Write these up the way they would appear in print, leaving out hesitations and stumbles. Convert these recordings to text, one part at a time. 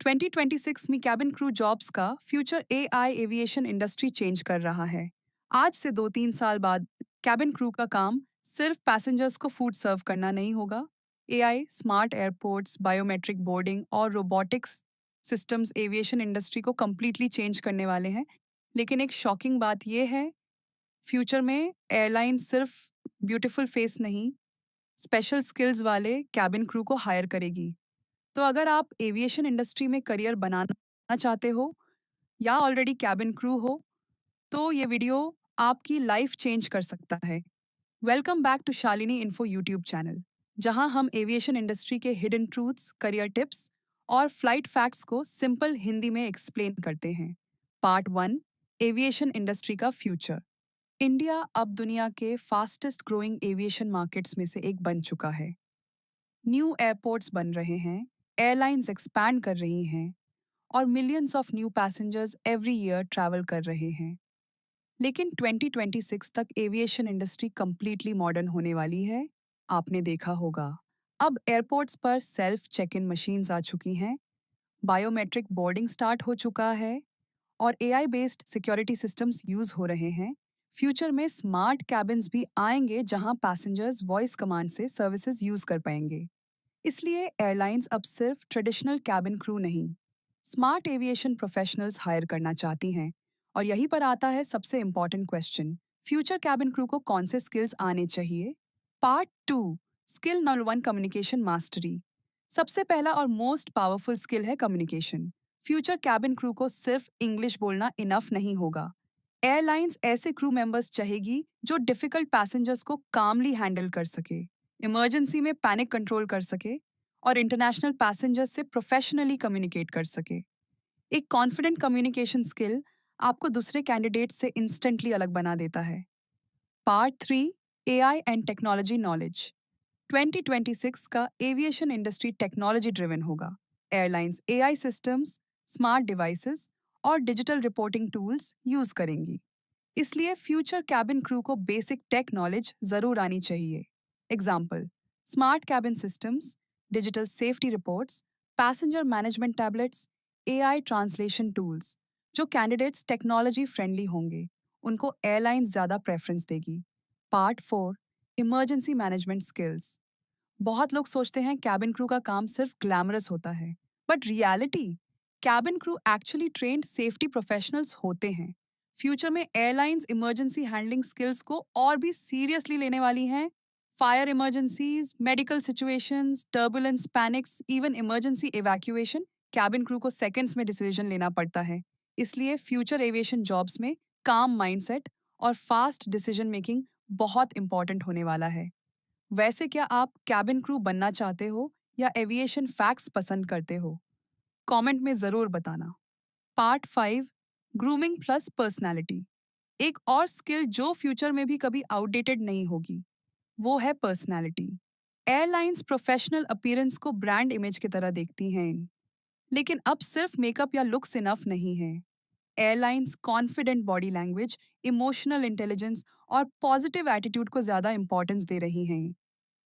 2026 में cabin crew jobs का future AI aviation industry change कर रहा है। आज से 2-3 साल बाद कैबिन क्रू का काम सिर्फ पैसेंजर्स को फूड सर्व करना नहीं होगा। AI, smart airports, biometric boarding और रोबोटिक्स सिस्टम्स एविएशन इंडस्ट्री को कंप्लीटली चेंज करने वाले हैं। लेकिन एक शॉकिंग बात यह है, फ्यूचर में एयरलाइन सिर्फ ब्यूटीफुल फेस नहीं, स्पेशल स्किल्स वाले कैबिन क्रू को हायर करेगी। तो अगर आप एविएशन इंडस्ट्री में करियर बनाना चाहते हो या ऑलरेडी कैबिन क्रू हो, तो ये वीडियो आपकी लाइफ चेंज कर सकता है। Welcome back to Shalini info YouTube channel, जहां हम एविएशन इंडस्ट्री के हिडन ट्रूथ्स, करियर टिप्स और फ्लाइट फैक्ट्स को सिंपल हिंदी में एक्सप्लेन करते हैं। पार्ट 1, एविएशन इंडस्ट्री का फ्यूचर। इंडिया अब दुनिया के फास्टेस्ट ग्रोइंग एविएशन मार्केट्स में से एक बन चुका है। न्यू एयरपोर्ट्स बन रहे हैं, एयरलाइंस एक्सपैंड कर रही हैं और millions of new passengers every year travel कर रहे हैं। लेकिन 2026 तक एविएशन इंडस्ट्री कंप्लीटली मॉडर्न होने वाली है। आपने देखा होगा, अब एयरपोर्ट्स पर सेल्फ चेक इन मशीन्स आ चुकी हैं, बायोमेट्रिक बोर्डिंग स्टार्ट हो चुका है और AI based security systems use हो रहे हैं। फ्यूचर में स्मार्ट कैबिन्स भी आएंगे जहां पैसेंजर्स वॉइस कमांड से सर्विसेज यूज कर पाएंगे। इसलिए एयरलाइंस अब सिर्फ ट्रेडिशनल कैबिन क्रू नहीं, स्मार्ट एविएशन प्रोफेशनल्स हायर करना चाहती हैं। और यहीं पर आता है सबसे important question, future cabin crew को कौन से स्किल्स आने चाहिए। Part 2, skill number 1, communication mastery. सबसे पहला और मोस्ट पावरफुल स्किल है कम्युनिकेशन। फ्यूचर कैबिन क्रू को सिर्फ इंग्लिश बोलना इनफ नहीं होगा। एयरलाइंस ऐसे क्रू मेंबर्स चाहेगी जो डिफिकल्ट पैसेंजर्स को कामली हैंडल कर सके, इमरजेंसी में पैनिक कंट्रोल कर सके और इंटरनेशनल पैसेंजर्स से प्रोफेशनली कम्युनिकेट कर सके। एक कॉन्फिडेंट कम्युनिकेशन स्किल आपको दूसरे कैंडिडेट से इंस्टेंटली अलग बना देता है। Part 3, AI and technology knowledge. 2026 का एविएशन इंडस्ट्री टेक्नोलॉजी ड्रिवन होगा। Airlines AI systems, smart devices और डिजिटल रिपोर्टिंग टूल्स यूज करेंगी। इसलिए फ्यूचर कैबिन क्रू को बेसिक टेक नॉलेज जरूर आनी चाहिए। Example, smart cabin systems, digital safety reports, passenger management tablets, AI translation tools. जो candidates technology friendly होंगे, उनको एयरलाइन ज़्यादा प्रेफरेंस देगी। Part 4, emergency management skills. बहुत लोग सोचते हैं कैबिन क्रू का काम सिर्फ ग्लैमरस होता है, but reality, cabin crew actually trained safety professionals होते हैं। फ्यूचर में एयरलाइंस इमरजेंसी हैंडलिंग स्किल्स को और भी सीरियसली लेने वाली हैं। Fire emergencies, medical situations, turbulence, panics, even emergency evacuation, cabin crew को सेकंड्स में डिसीजन लेना पड़ता है। इसलिए फ्यूचर एविएशन जॉब्स में काम माइंडसेट और फास्ट डिसीजन मेकिंग बहुत इंपॉर्टेंट होने वाला है। वैसे क्या आप कैबिन क्रू बनना चाहते हो या एविएशन फैक्ट्स पसंद करते हो? कमेंट में ज़रूर बताना। Part 5, grooming plus personality. एक और स्किल जो फ्यूचर में भी कभी आउटडेटेड नहीं होगी, वो है पर्सनालिटी। एयरलाइंस प्रोफेशनल अपीयरेंस को ब्रांड इमेज की तरह देखती हैं, लेकिन अब सिर्फ मेकअप या लुक्स इनफ नहीं है। Airlines confident body language, emotional intelligence और पॉजिटिव एटीट्यूड को ज़्यादा इंपॉर्टेंस दे रही हैं।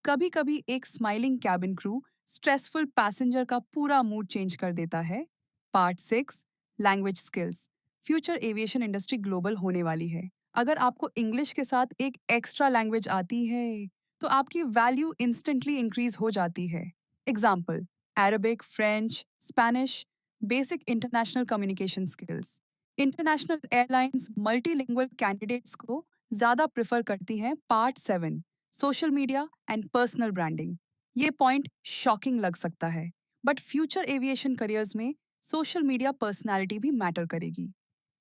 कभी कभी एक smiling cabin crew stressful passenger का पूरा मूड चेंज कर देता है। Part 6, language skills. Future aviation industry global होने वाली है। अगर आपको इंग्लिश के साथ एक एक्स्ट्रा लैंग्वेज आती है, तो आपकी वैल्यू इंस्टेंटली इंक्रीज हो जाती है। Example, Arabic, French, Spanish, basic international communication skills. International airlines multilingual candidates को ज़्यादा प्रेफर करती हैं। Part 7, social media and personal branding. ये पॉइंट शॉकिंग लग सकता है, बट फ्यूचर एविएशन करियर्स में सोशल मीडिया पर्सनालिटी भी मैटर करेगी।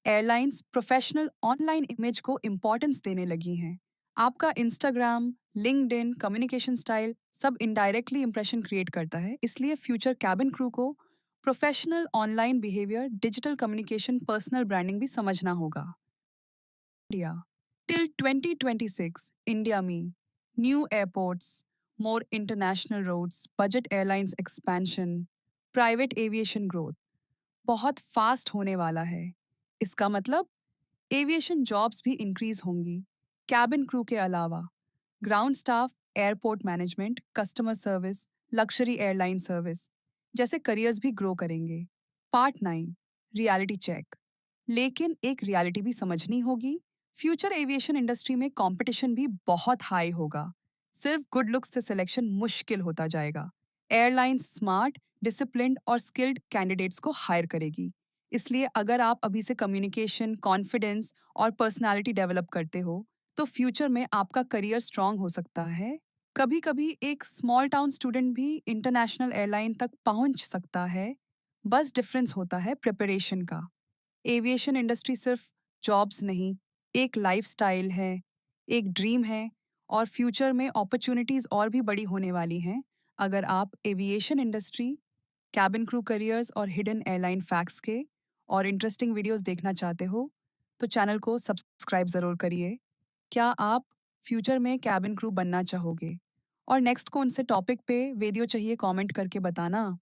एयरलाइंस प्रोफेशनल ऑनलाइन इमेज को इम्पोर्टेंस देने लगी हैं। आपका इंस्टाग्राम, लिंक्डइन, कम्युनिकेशन स्टाइल सब इनडायरेक्टली इंप्रेशन क्रिएट करता है। इसलिए फ्यूचर कैबिन क्रू को professional online behaviour, digital communication, personal branding भी समझना होगा। इंडिया टिल 2026, इंडिया में new airports, more international roads, budget airlines expansion, private aviation growth बहुत फास्ट होने वाला है। इसका मतलब एविएशन जॉब्स भी इंक्रीज होंगी। कैबिन क्रू के अलावा ground staff, airport management, customer service, luxury airline service जैसे करियर्स भी ग्रो करेंगे। Part 9 reality check. लेकिन एक रियलिटी भी समझनी होगी। फ्यूचर एविएशन इंडस्ट्री में कंपटीशन भी बहुत हाई होगा। सिर्फ गुड लुक्स से सिलेक्शन मुश्किल होता जाएगा। एयरलाइंस स्मार्ट, डिसिप्लिन्ड और स्किल्ड कैंडिडेट्स को हायर करेगी। इसलिए अगर आप अभी से कम्युनिकेशन, कॉन्फिडेंस और पर्सनालिटी डेवलप करते हो, तो फ्यूचर में आपका करियर स्ट्रांग हो सकता है। कभी-कभी एक स्मॉल टाउन स्टूडेंट भी इंटरनेशनल एयरलाइन तक पहुंच सकता है। बस डिफरेंस होता है प्रिपरेशन का। एविएशन इंडस्ट्री सिर्फ जॉब्स नहीं, एक लाइफस्टाइल है, एक ड्रीम है और फ्यूचर में अपॉर्चुनिटीज और भी बड़ी होने वाली हैं। अगर आप aviation industry, cabin crew careers और हिडन एयरलाइन फैक्ट्स के और इंटरेस्टिंग वीडियोस देखना चाहते हो, तो चैनल को सब्सक्राइब ज़रूर करिए। क्या आप फ्यूचर में कैबिन क्रू बनना चाहोगे? और नेक्स्ट कौन से टॉपिक पे वीडियो चाहिए कमेंट करके बताना।